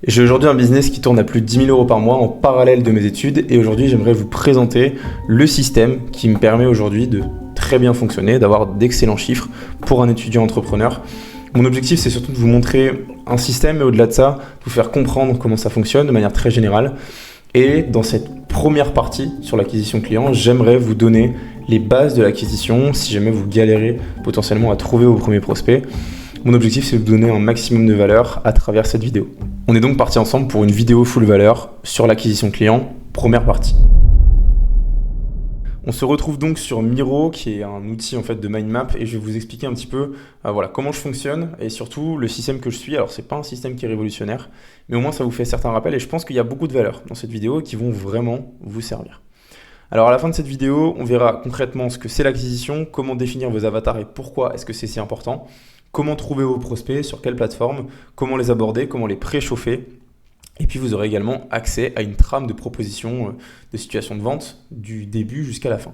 J'ai aujourd'hui un business qui tourne à plus de 10 000 euros par mois en parallèle de mes études et aujourd'hui j'aimerais vous présenter le système qui me permet aujourd'hui de très bien fonctionner, d'avoir d'excellents chiffres pour un étudiant entrepreneur. Mon objectif c'est surtout de vous montrer un système et au-delà de ça, vous faire comprendre comment ça fonctionne de manière très générale. Et dans cette première partie sur l'acquisition client, j'aimerais vous donner les bases de l'acquisition si jamais vous galérez potentiellement à trouver vos premiers prospects. Mon objectif, c'est de vous donner un maximum de valeur à travers cette vidéo. On est donc parti ensemble pour une vidéo full valeur sur l'acquisition client, première partie. On se retrouve donc sur Miro, qui est un outil en fait de mind map, et je vais vous expliquer un petit peu comment je fonctionne et surtout le système que je suis. Alors c'est pas un système qui est révolutionnaire, mais au moins ça vous fait certains rappels et je pense qu'il y a beaucoup de valeurs dans cette vidéo qui vont vraiment vous servir. Alors à la fin de cette vidéo, on verra concrètement ce que c'est l'acquisition, comment définir vos avatars et pourquoi est-ce que c'est si important, comment trouver vos prospects, sur quelle plateforme, comment les aborder, comment les préchauffer. Et puis vous aurez également accès à une trame de propositions de situations de vente du début jusqu'à la fin.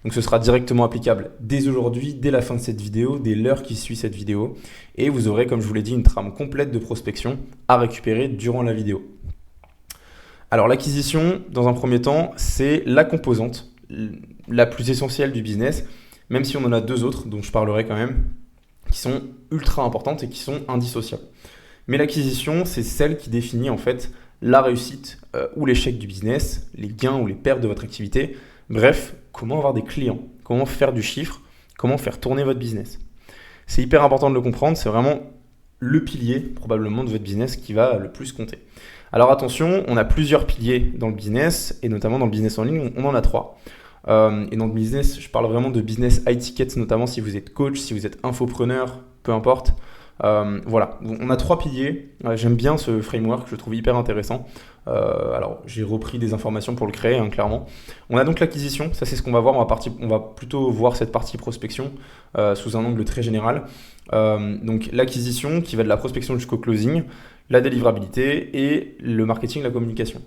Donc ce sera directement applicable dès aujourd'hui, dès la fin de cette vidéo, dès l'heure qui suit cette vidéo. Et vous aurez, comme je vous l'ai dit, une trame complète de prospection à récupérer durant la vidéo. Alors l'acquisition, dans un premier temps, c'est la composante la plus essentielle du business, même si on en a deux autres dont je parlerai quand même, qui sont ultra importantes et qui sont indissociables. Mais l'acquisition, c'est celle qui définit en fait la réussite ou l'échec du business, les gains ou les pertes de votre activité. Bref, comment avoir des clients, comment faire du chiffre, comment faire tourner votre business. C'est hyper important de le comprendre, c'est vraiment le pilier probablement de votre business qui va le plus compter. Alors attention, on a plusieurs piliers dans le business, et notamment dans le business en ligne, on en a trois. Et dans le business, je parle vraiment de business high tickets, notamment si vous êtes coach, si vous êtes infopreneur, peu importe. Voilà, on a trois piliers. J'aime bien ce framework, je le trouve hyper intéressant. Alors, j'ai repris des informations pour le créer, clairement. On a donc l'acquisition, ça c'est ce qu'on va voir. On va plutôt voir cette partie prospection sous un angle très général. Donc, l'acquisition qui va de la prospection jusqu'au closing, la délivrabilité et le marketing, la communication.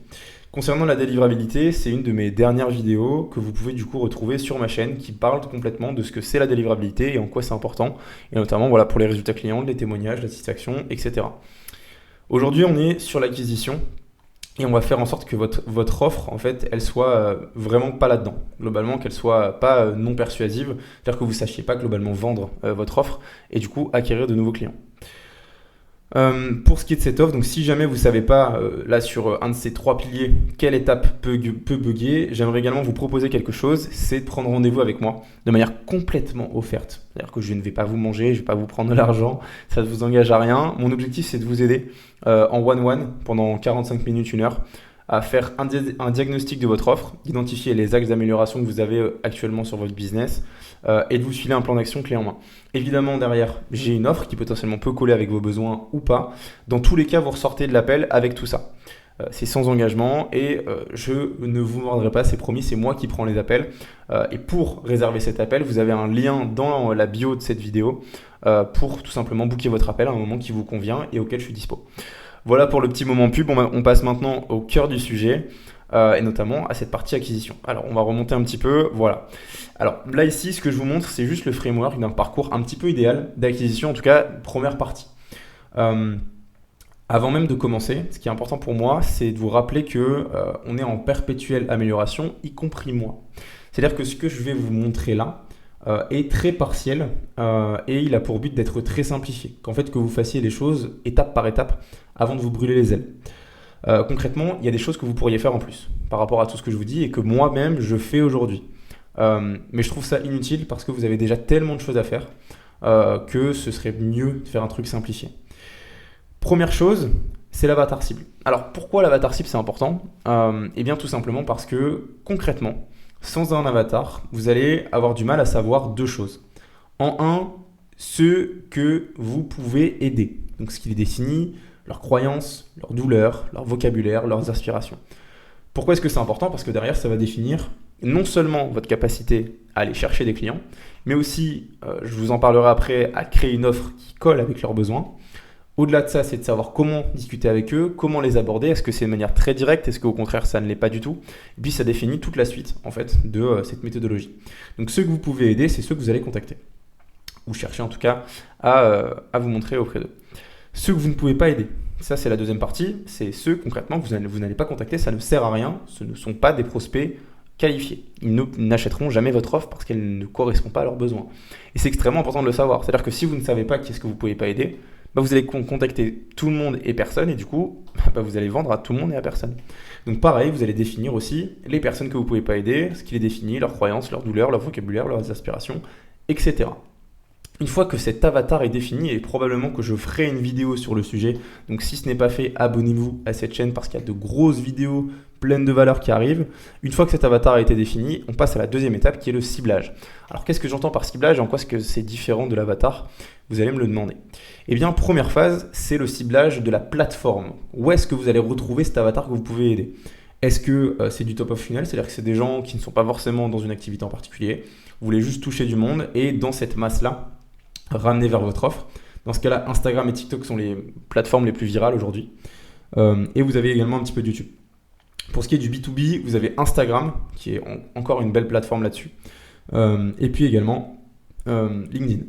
Concernant la délivrabilité, c'est une de mes dernières vidéos que vous pouvez du coup retrouver sur ma chaîne qui parle complètement de ce que c'est la délivrabilité et en quoi c'est important, et notamment pour les résultats clients, les témoignages, la satisfaction, etc. Aujourd'hui, on est sur l'acquisition et on va faire en sorte que votre offre, en fait, elle soit vraiment pas là-dedans. Globalement, qu'elle soit pas non persuasive, c'est-à-dire que vous sachiez pas globalement vendre votre offre et du coup acquérir de nouveaux clients. Pour ce qui est de cette offre, donc si jamais vous ne savez pas, là sur un de ces trois piliers, quelle étape peut bugger, j'aimerais également vous proposer quelque chose, c'est de prendre rendez-vous avec moi de manière complètement offerte. C'est-à-dire que je ne vais pas vous manger, je ne vais pas vous prendre de l'argent, ça ne vous engage à rien. Mon objectif, c'est de vous aider en one-one pendant 45 minutes, 1 heure, à faire un diagnostic de votre offre, d'identifier les axes d'amélioration que vous avez actuellement sur votre business et de vous filer un plan d'action clé en main. Évidemment, derrière, j'ai une offre qui potentiellement peut coller avec vos besoins ou pas. Dans tous les cas, vous ressortez de l'appel avec tout ça. C'est sans engagement et je ne vous mordrai pas, c'est promis, c'est moi qui prends les appels. Et pour réserver cet appel, vous avez un lien dans la bio de cette vidéo pour tout simplement booker votre appel à un moment qui vous convient et auquel je suis dispo. Voilà pour le petit moment pub, on passe maintenant au cœur du sujet et notamment à cette partie acquisition. Alors on va remonter un petit peu, voilà. Alors là ici, ce que je vous montre, c'est juste le framework d'un parcours un petit peu idéal d'acquisition, en tout cas première partie. Avant même de commencer, ce qui est important pour moi, c'est de vous rappeler que on est en perpétuelle amélioration, y compris moi. C'est-à-dire que ce que je vais vous montrer là est très partiel et il a pour but d'être très simplifié. Qu'en fait, que vous fassiez les choses étape par étape avant de vous brûler les ailes. Concrètement, il y a des choses que vous pourriez faire en plus par rapport à tout ce que je vous dis et que moi-même je fais aujourd'hui. Mais je trouve ça inutile parce que vous avez déjà tellement de choses à faire que ce serait mieux de faire un truc simplifié. Première chose, c'est l'avatar cible. Alors pourquoi l'avatar cible c'est important? Eh bien tout simplement parce que concrètement, sans un avatar, vous allez avoir du mal à savoir deux choses. En un, ceux que vous pouvez aider. Donc ce qui les définit, leurs croyances, leurs douleurs, leur vocabulaire, leurs aspirations. Pourquoi est-ce que c'est important? Parce que derrière, ça va définir non seulement votre capacité à aller chercher des clients, mais aussi, je vous en parlerai après, à créer une offre qui colle avec leurs besoins. Au-delà de ça, c'est de savoir comment discuter avec eux, comment les aborder. Est-ce que c'est de manière très directe? Est-ce qu'au contraire, ça ne l'est pas du tout? Et puis, ça définit toute la suite, en fait, de cette méthodologie. Donc, ceux que vous pouvez aider, c'est ceux que vous allez contacter. Ou chercher, en tout cas, à vous montrer auprès d'eux. Ceux que vous ne pouvez pas aider, Ça, c'est la deuxième partie. C'est ceux, concrètement, que vous n'allez pas contacter. Ça ne sert à rien. Ce ne sont pas des prospects qualifiés. N'achèteront jamais votre offre parce qu'elle ne correspond pas à leurs besoins. Et c'est extrêmement important de le savoir. C'est-à-dire que si vous ne savez pas qui est-ce que vous ne pouvez pas aider, vous allez contacter tout le monde et personne, et du coup, vous allez vendre à tout le monde et à personne. Donc pareil, vous allez définir aussi les personnes que vous ne pouvez pas aider, ce qui les définit, leurs croyances, leurs douleurs, leur vocabulaire, leurs aspirations, etc. Une fois que cet avatar est défini, et probablement que je ferai une vidéo sur le sujet, donc si ce n'est pas fait, abonnez-vous à cette chaîne parce qu'il y a de grosses vidéos pleines de valeurs qui arrivent. Une fois que cet avatar a été défini, on passe à la deuxième étape qui est le ciblage. Alors qu'est-ce que j'entends par ciblage et en quoi est-ce que c'est différent de l'avatar? Vous allez me le demander. Eh bien, première phase, c'est le ciblage de la plateforme. Où est-ce que vous allez retrouver cet avatar que vous pouvez aider? Est-ce que c'est du top of funnel, c'est-à-dire que c'est des gens qui ne sont pas forcément dans une activité en particulier, vous voulez juste toucher du monde et dans cette masse-là, ramener vers votre offre. Dans ce cas-là, Instagram et TikTok sont les plateformes les plus virales aujourd'hui. Et vous avez également un petit peu de YouTube. Pour ce qui est du B2B, vous avez Instagram, qui est encore une belle plateforme là-dessus. Et puis également LinkedIn.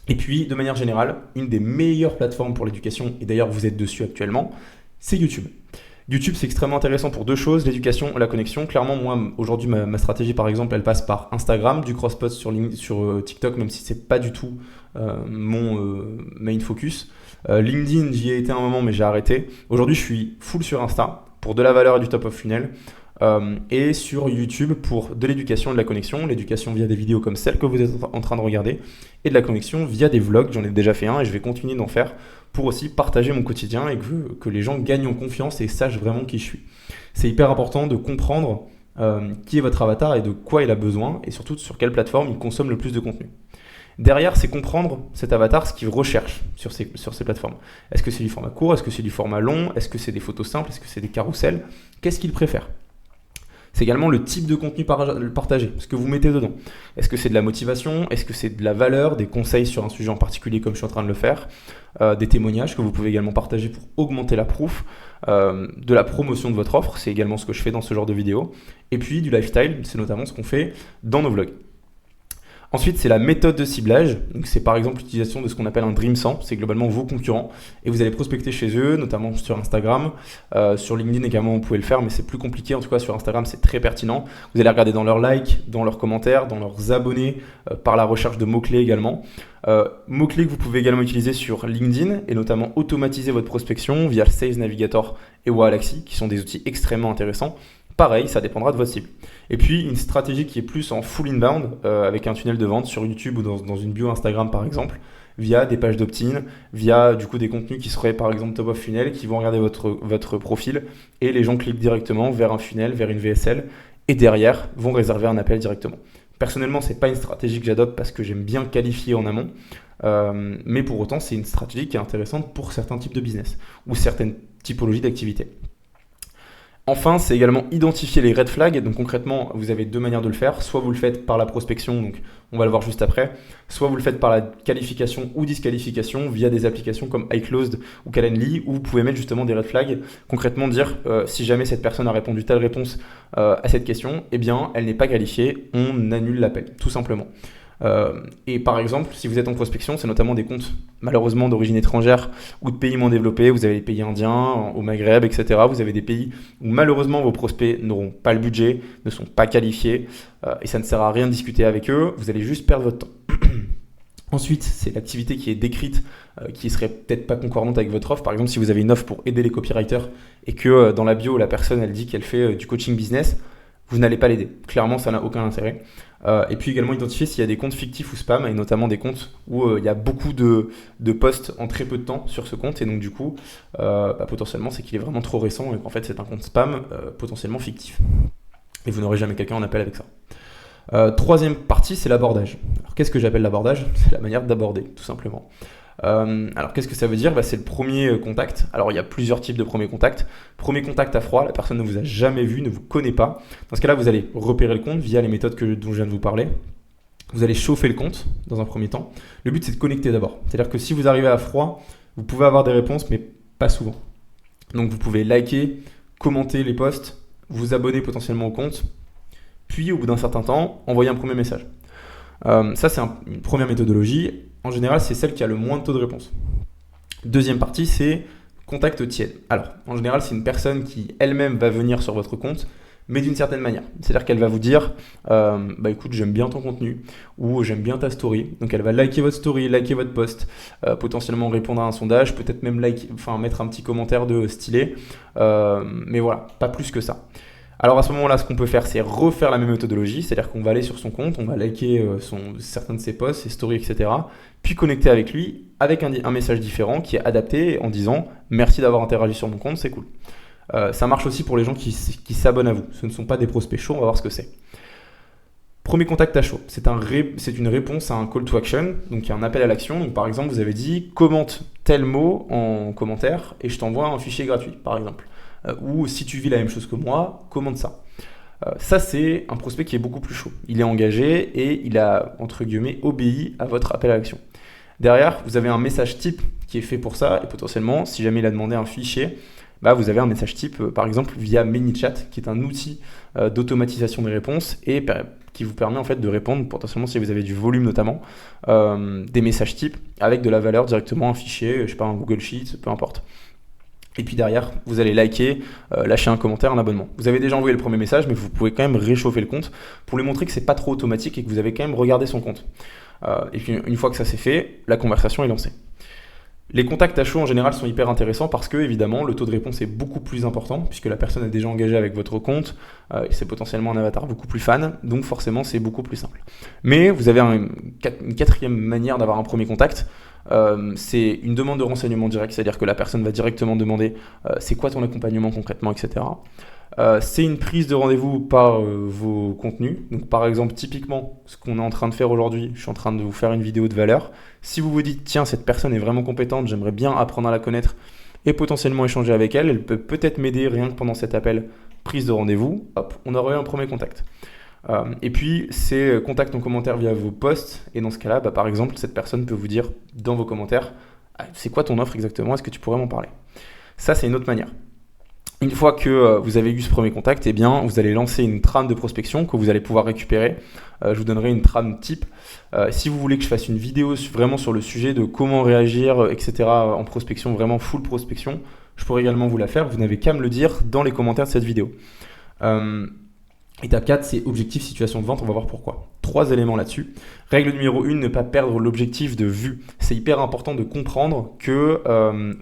Et puis, de manière générale, une des meilleures plateformes pour l'éducation, et d'ailleurs vous êtes dessus actuellement, c'est YouTube. YouTube, c'est extrêmement intéressant pour deux choses, l'éducation et la connexion. Clairement, moi, aujourd'hui, ma stratégie, par exemple, elle passe par Instagram, du cross-post sur TikTok, même si c'est pas du tout mon main focus. LinkedIn, j'y ai été un moment, mais j'ai arrêté. Aujourd'hui, je suis full sur Insta pour de la valeur et du top of funnel. Et sur YouTube pour de l'éducation et de la connexion, l'éducation via des vidéos comme celle que vous êtes en train de regarder, et de la connexion via des vlogs, j'en ai déjà fait un et je vais continuer d'en faire pour aussi partager mon quotidien et que les gens gagnent en confiance et sachent vraiment qui je suis. C'est hyper important de comprendre qui est votre avatar et de quoi il a besoin et surtout sur quelle plateforme il consomme le plus de contenu. Derrière, c'est comprendre cet avatar, ce qu'il recherche sur ces plateformes. Est-ce que c'est du format court? Est-ce que c'est du format long? Est-ce que c'est des photos simples? Est-ce que c'est des carousels? Qu'est-ce qu'il préfère? C'est également le type de contenu partagé, ce que vous mettez dedans. Est-ce que c'est de la motivation? Est-ce que c'est de la valeur? Des conseils sur un sujet en particulier comme je suis en train de le faire? Des témoignages que vous pouvez également partager pour augmenter la proof? De la promotion de votre offre, c'est également ce que je fais dans ce genre de vidéo. Et puis du lifestyle, c'est notamment ce qu'on fait dans nos vlogs. Ensuite, c'est la méthode de ciblage. Donc, c'est par exemple l'utilisation de ce qu'on appelle un Dream 100. C'est globalement vos concurrents. Et vous allez prospecter chez eux, notamment sur Instagram. Sur LinkedIn également, vous pouvez le faire, mais c'est plus compliqué. En tout cas, sur Instagram, c'est très pertinent. Vous allez regarder dans leurs likes, dans leurs commentaires, dans leurs abonnés, par la recherche de mots-clés également. Mots-clés que vous pouvez également utiliser sur LinkedIn et notamment automatiser votre prospection via le Sales Navigator et Waalaxy, qui sont des outils extrêmement intéressants. Pareil, ça dépendra de votre cible. Et puis, une stratégie qui est plus en full inbound, avec un tunnel de vente sur YouTube ou dans une bio Instagram par exemple, via des pages d'opt-in, via du coup des contenus qui seraient par exemple top of funnel, qui vont regarder votre profil et les gens cliquent directement vers un funnel, vers une VSL et derrière vont réserver un appel directement. Personnellement, ce n'est pas une stratégie que j'adopte parce que j'aime bien qualifier en amont, mais pour autant, c'est une stratégie qui est intéressante pour certains types de business ou certaines typologies d'activités. Enfin, c'est également identifier les red flags. Donc concrètement, vous avez deux manières de le faire. Soit vous le faites par la prospection, donc on va le voir juste après. Soit vous le faites par la qualification ou disqualification via des applications comme iClosed ou Calendly, où vous pouvez mettre justement des red flags. Concrètement dire, si jamais cette personne a répondu telle réponse à cette question, eh bien elle n'est pas qualifiée, on annule l'appel, tout simplement. Et par exemple, si vous êtes en prospection, c'est notamment des comptes malheureusement d'origine étrangère ou de pays moins développés. Vous avez les pays indiens, au Maghreb, etc. Vous avez des pays où malheureusement vos prospects n'auront pas le budget, ne sont pas qualifiés et ça ne sert à rien de discuter avec eux. Vous allez juste perdre votre temps. Ensuite, c'est l'activité qui est décrite, qui serait peut-être pas concordante avec votre offre. Par exemple, si vous avez une offre pour aider les copywriters et que dans la bio, la personne elle dit qu'elle fait du coaching business, vous n'allez pas l'aider. Clairement, ça n'a aucun intérêt. Et puis également identifier s'il y a des comptes fictifs ou spam, et notamment des comptes où il y a beaucoup de posts en très peu de temps sur ce compte. Et donc du coup, potentiellement, c'est qu'il est vraiment trop récent et qu'en fait, c'est un compte spam potentiellement fictif. Et vous n'aurez jamais quelqu'un en appel avec ça. Troisième partie, c'est l'abordage. Alors qu'est-ce que j'appelle l'abordage? C'est la manière d'aborder, tout simplement. Alors qu'est-ce que ça veut dire? C'est le premier contact. Alors il y a plusieurs types de premiers contacts. Premier contact à froid, la personne ne vous a jamais vu, ne vous connaît pas. Dans ce cas-là, vous allez repérer le compte via les méthodes dont je viens de vous parler. Vous allez chauffer le compte dans un premier temps. Le but c'est de connecter d'abord. C'est-à-dire que si vous arrivez à froid, vous pouvez avoir des réponses mais pas souvent. Donc vous pouvez liker, commenter les posts, vous abonner potentiellement au compte, puis au bout d'un certain temps, envoyer un premier message. Ça c'est une première méthodologie. En général, c'est celle qui a le moins de taux de réponse. Deuxième partie, c'est Contact tiède. Alors, en général, c'est une personne qui elle-même va venir sur votre compte, mais d'une certaine manière. C'est-à-dire qu'elle va vous dire, bah écoute, j'aime bien ton contenu, ou j'aime bien ta story. Donc elle va liker votre story, liker votre post, potentiellement répondre à un sondage, peut-être même enfin mettre un petit commentaire de stylé. Mais voilà, pas plus que ça. Alors à ce moment-là, ce qu'on peut faire, c'est refaire la même méthodologie, c'est-à-dire qu'on va aller sur son compte, on va liker certains de ses posts, ses stories, etc. Puis connecter avec lui avec un message différent qui est adapté en disant merci d'avoir interagi sur mon compte, c'est cool. Ça marche aussi pour les gens qui s'abonnent à vous. Ce ne sont pas des prospects chauds, on va voir ce que c'est. Premier contact à chaud, c'est une réponse à un call to action, donc il y a un appel à l'action. Donc par exemple, vous avez dit commente tel mot en commentaire et je t'envoie un fichier gratuit, par exemple. Ou si tu vis la même chose que moi, commente ça. Ça, c'est un prospect qui est beaucoup plus chaud. Il est engagé et il a, entre guillemets, obéi à votre appel à l'action. Derrière, vous avez un message type qui est fait pour ça et potentiellement, si jamais il a demandé un fichier, bah, vous avez un message type, par exemple, via ManyChat, qui est un outil d'automatisation des réponses et qui vous permet en fait de répondre, potentiellement si vous avez du volume notamment, des messages types avec de la valeur directement, un fichier, je sais pas, un Google Sheet, peu importe. Et puis derrière, vous allez liker, lâcher un commentaire, un abonnement. Vous avez déjà envoyé le premier message, mais vous pouvez quand même réchauffer le compte pour lui montrer que c'est pas trop automatique et que vous avez quand même regardé son compte. Et puis une fois que ça c'est fait, la conversation est lancée. Les contacts à chaud en général sont hyper intéressants parce que évidemment le taux de réponse est beaucoup plus important puisque la personne est déjà engagée avec votre compte et c'est potentiellement un avatar beaucoup plus fan, donc forcément c'est beaucoup plus simple. Mais vous avez une quatrième manière d'avoir un premier contact, c'est une demande de renseignement direct, c'est-à-dire que la personne va directement demander c'est quoi ton accompagnement concrètement, etc. C'est une prise de rendez-vous par vos contenus. Donc par exemple, typiquement, ce qu'on est en train de faire aujourd'hui, je suis en train de vous faire une vidéo de valeur. Si vous vous dites, tiens, cette personne est vraiment compétente, j'aimerais bien apprendre à la connaître et potentiellement échanger avec elle, elle peut peut-être m'aider rien que pendant cet appel, prise de rendez-vous, hop, on aurait eu un premier contact. Et puis, c'est contact en commentaire via vos posts. Et dans ce cas-là, bah, par exemple, cette personne peut vous dire dans vos commentaires, c'est quoi ton offre exactement, est-ce que tu pourrais m'en parler? Ça, c'est une autre manière. Une fois que vous avez eu ce premier contact, eh bien, vous allez lancer une trame de prospection que vous allez pouvoir récupérer. Je vous donnerai une trame type. Si vous voulez que je fasse une vidéo vraiment sur le sujet de comment réagir, etc. en prospection, vraiment full prospection, je pourrais également vous la faire. Vous n'avez qu'à me le dire dans les commentaires de cette vidéo. Étape 4, c'est objectif, situation de vente, on va voir pourquoi. 3 éléments là-dessus. Règle numéro 1, ne pas perdre l'objectif de vue. C'est hyper important de comprendre que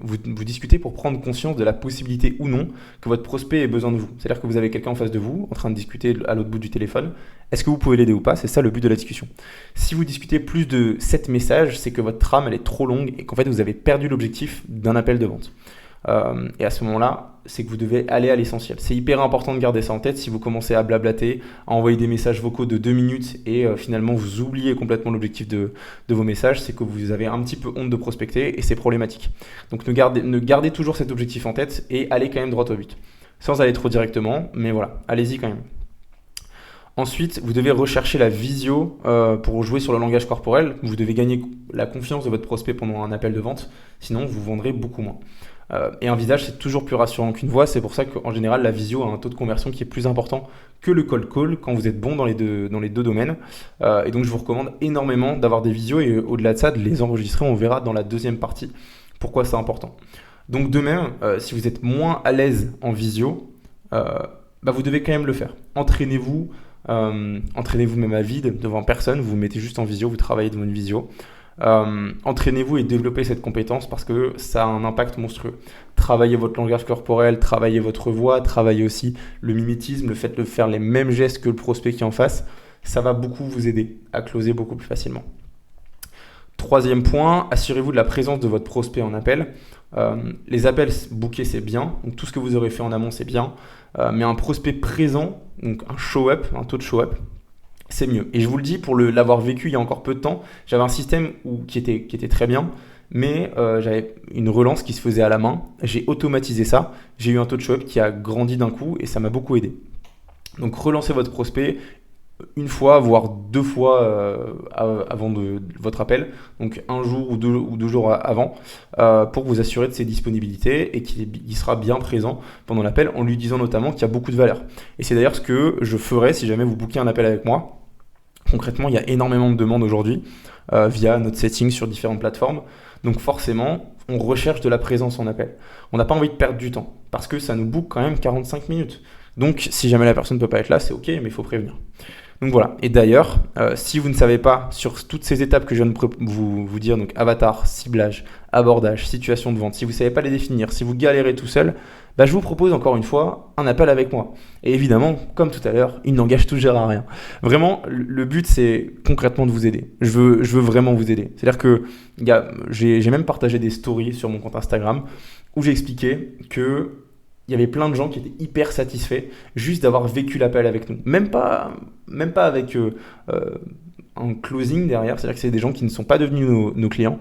vous discutez pour prendre conscience de la possibilité ou non que votre prospect ait besoin de vous. C'est-à-dire que vous avez quelqu'un en face de vous, en train de discuter à l'autre bout du téléphone. Est-ce que vous pouvez l'aider ou pas? C'est ça le but de la discussion. Si vous discutez plus de 7 messages, c'est que votre trame elle est trop longue et qu'en fait vous avez perdu l'objectif d'un appel de vente. Et à ce moment-là, c'est que vous devez aller à l'essentiel. C'est hyper important de garder ça en tête. Si vous commencez à blablater, à envoyer des messages vocaux de 2 minutes et finalement vous oubliez complètement l'objectif de vos messages, c'est que vous avez un petit peu honte de prospecter et c'est problématique. Donc ne gardez toujours cet objectif en tête et allez quand même droit au but. Sans aller trop directement, mais voilà, allez-y quand même. Ensuite, vous devez rechercher la visio pour jouer sur le langage corporel. Vous devez gagner la confiance de votre prospect pendant un appel de vente, sinon vous vendrez beaucoup moins. Et un visage, c'est toujours plus rassurant qu'une voix. C'est pour ça qu'en général, la visio a un taux de conversion qui est plus important que le cold call quand vous êtes bon dans les deux domaines. Et donc, je vous recommande énormément d'avoir des visios et au-delà de ça, de les enregistrer. On verra dans la deuxième partie pourquoi c'est important. Donc, de même, si vous êtes moins à l'aise en visio, vous devez quand même le faire. Entraînez-vous même à vide devant personne. Vous vous mettez juste en visio, vous travaillez devant une visio. Entraînez-vous et développez cette compétence parce que ça a un impact monstrueux. Travaillez votre langage corporel, travaillez votre voix, travaillez aussi le mimétisme, le fait de faire les mêmes gestes que le prospect qui est en face, ça va beaucoup vous aider à closer beaucoup plus facilement. Troisième point, assurez-vous de la présence de votre prospect en appel. Les appels bookés, c'est bien, donc tout ce que vous aurez fait en amont, c'est bien, mais un prospect présent, donc un show-up, un taux de show-up, c'est mieux. Et je vous le dis, pour l'avoir vécu il y a encore peu de temps, j'avais un système qui était très bien, mais j'avais une relance qui se faisait à la main. J'ai automatisé ça, j'ai eu un taux de show-up qui a grandi d'un coup et ça m'a beaucoup aidé. Donc relancez votre prospect une fois, voire 2 fois avant votre appel, donc un jour ou deux jours avant, pour vous assurer de ses disponibilités et qu'il sera bien présent pendant l'appel en lui disant notamment qu'il y a beaucoup de valeur. Et c'est d'ailleurs ce que je ferai si jamais vous bookez un appel avec moi. Concrètement, il y a énormément de demandes aujourd'hui via notre setting sur différentes plateformes. Donc forcément, on recherche de la présence en appel. On n'a pas envie de perdre du temps parce que ça nous boucle quand même 45 minutes. Donc si jamais la personne ne peut pas être là, c'est ok, mais il faut prévenir. Donc voilà. Et d'ailleurs, si vous ne savez pas sur toutes ces étapes que je viens de vous dire, donc avatar, ciblage, abordage, situation de vente, si vous ne savez pas les définir, si vous galérez tout seul, bah, je vous propose encore une fois un appel avec moi. Et évidemment, comme tout à l'heure, il n'engage toujours à rien. Vraiment, le but, c'est concrètement de vous aider. Je veux vraiment vous aider. C'est-à-dire que j'ai même partagé des stories sur mon compte Instagram où j'ai expliqué que il y avait plein de gens qui étaient hyper satisfaits juste d'avoir vécu l'appel avec nous. Même pas avec un closing derrière, c'est-à-dire que c'est des gens qui ne sont pas devenus nos clients,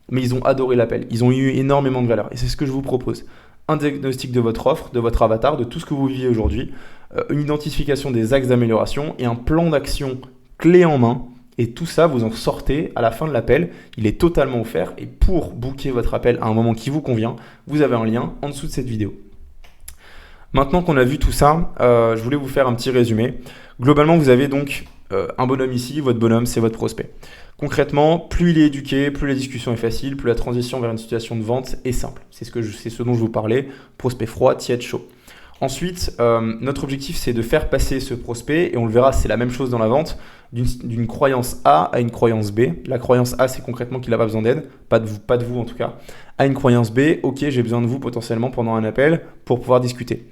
mais ils ont adoré l'appel. Ils ont eu énormément de valeur. Et c'est ce que je vous propose. Un diagnostic de votre offre, de votre avatar, de tout ce que vous vivez aujourd'hui, une identification des axes d'amélioration et un plan d'action clé en main. Et tout ça, vous en sortez à la fin de l'appel. Il est totalement offert. Et pour booker votre appel à un moment qui vous convient, vous avez un lien en dessous de cette vidéo. Maintenant qu'on a vu tout ça, je voulais vous faire un petit résumé. Globalement, vous avez donc un bonhomme ici. Votre bonhomme, c'est votre prospect. Concrètement, plus il est éduqué, plus la discussion est facile, plus la transition vers une situation de vente est simple. C'est ce dont je vous parlais, prospect froid, tiède, chaud. Ensuite, notre objectif, c'est de faire passer ce prospect, et on le verra, c'est la même chose dans la vente, d'une croyance A à une croyance B. La croyance A, c'est concrètement qu'il n'a pas besoin d'aide, pas de vous en tout cas. À une croyance B, ok, j'ai besoin de vous potentiellement pendant un appel pour pouvoir discuter.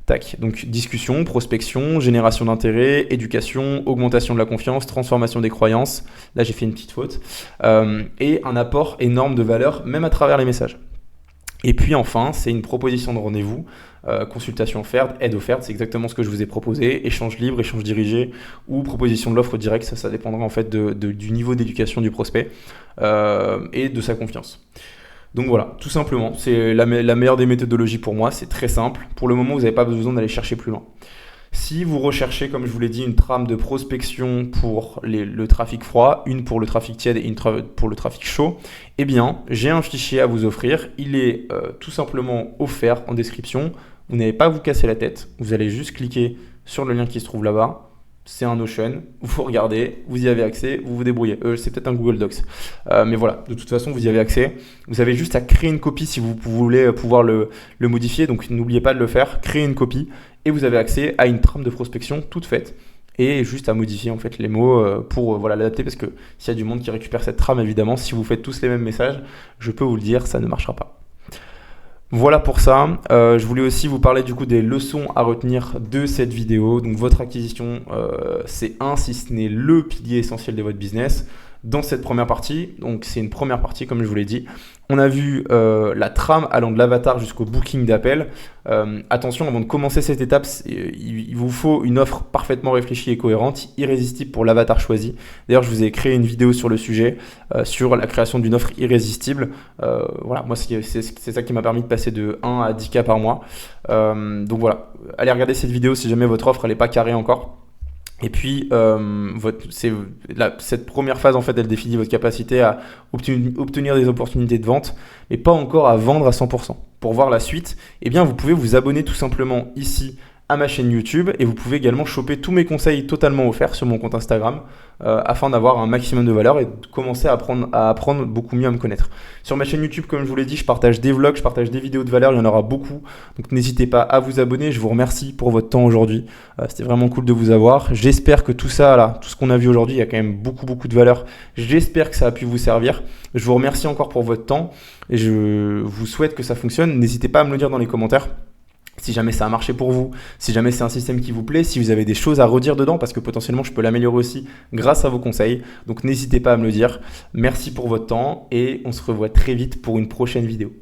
Tac, donc discussion, prospection, génération d'intérêt, éducation, augmentation de la confiance, transformation des croyances. Là, j'ai fait une petite faute. Et un apport énorme de valeur, même à travers les messages. Et puis enfin, c'est une proposition de rendez-vous, consultation offerte, aide offerte, c'est exactement ce que je vous ai proposé, échange libre, échange dirigé ou proposition de l'offre directe, ça dépendra en fait du niveau d'éducation du prospect et de sa confiance. Donc voilà, tout simplement, c'est la meilleure des méthodologies pour moi, c'est très simple. Pour le moment, vous n'avez pas besoin d'aller chercher plus loin. Si vous recherchez, comme je vous l'ai dit, une trame de prospection pour le trafic froid, une pour le trafic tiède et une pour le trafic chaud, eh bien, j'ai un fichier à vous offrir. Il est tout simplement offert en description. Vous n'avez pas à vous casser la tête. Vous allez juste cliquer sur le lien qui se trouve là-bas. C'est un Notion, vous regardez, vous y avez accès, vous vous débrouillez. C'est peut-être un Google Docs. Mais voilà, de toute façon, vous y avez accès. Vous avez juste à créer une copie si vous voulez pouvoir le modifier. Donc, n'oubliez pas de le faire. Créez une copie et vous avez accès à une trame de prospection toute faite. Et juste à modifier en fait les mots pour l'adapter. Parce que s'il y a du monde qui récupère cette trame, évidemment, si vous faites tous les mêmes messages, je peux vous le dire, ça ne marchera pas. Voilà pour ça. Je voulais aussi vous parler du coup des leçons à retenir de cette vidéo. Donc votre acquisition, c'est si ce n'est le pilier essentiel de votre business. Dans cette première partie, donc c'est une première partie comme je vous l'ai dit, on a vu la trame allant de l'avatar jusqu'au booking d'appel. Attention, avant de commencer cette étape, il vous faut une offre parfaitement réfléchie et cohérente, irrésistible pour l'avatar choisi. D'ailleurs, je vous ai créé une vidéo sur le sujet, sur la création d'une offre irrésistible. Voilà, moi c'est ça qui m'a permis de passer de 1 à 10K par mois. Donc voilà, allez regarder cette vidéo si jamais votre offre n'est pas carrée encore. Et puis, cette première phase, en fait, elle définit votre capacité à obtenir des opportunités de vente, mais pas encore à vendre à 100%. Pour voir la suite, eh bien, vous pouvez vous abonner tout simplement ici à ma chaîne YouTube et vous pouvez également choper tous mes conseils totalement offerts sur mon compte Instagram afin d'avoir un maximum de valeur et de commencer à apprendre beaucoup mieux à me connaître. Sur ma chaîne YouTube, comme je vous l'ai dit, je partage des vlogs, je partage des vidéos de valeur, il y en aura beaucoup. Donc n'hésitez pas à vous abonner. Je vous remercie pour votre temps aujourd'hui. C'était vraiment cool de vous avoir. J'espère que tout ça, là, tout ce qu'on a vu aujourd'hui, il y a quand même beaucoup de valeur. J'espère que ça a pu vous servir. Je vous remercie encore pour votre temps et je vous souhaite que ça fonctionne. N'hésitez pas à me le dire dans les commentaires. Si jamais ça a marché pour vous, si jamais c'est un système qui vous plaît, si vous avez des choses à redire dedans, parce que potentiellement je peux l'améliorer aussi grâce à vos conseils. Donc n'hésitez pas à me le dire. Merci pour votre temps et on se revoit très vite pour une prochaine vidéo.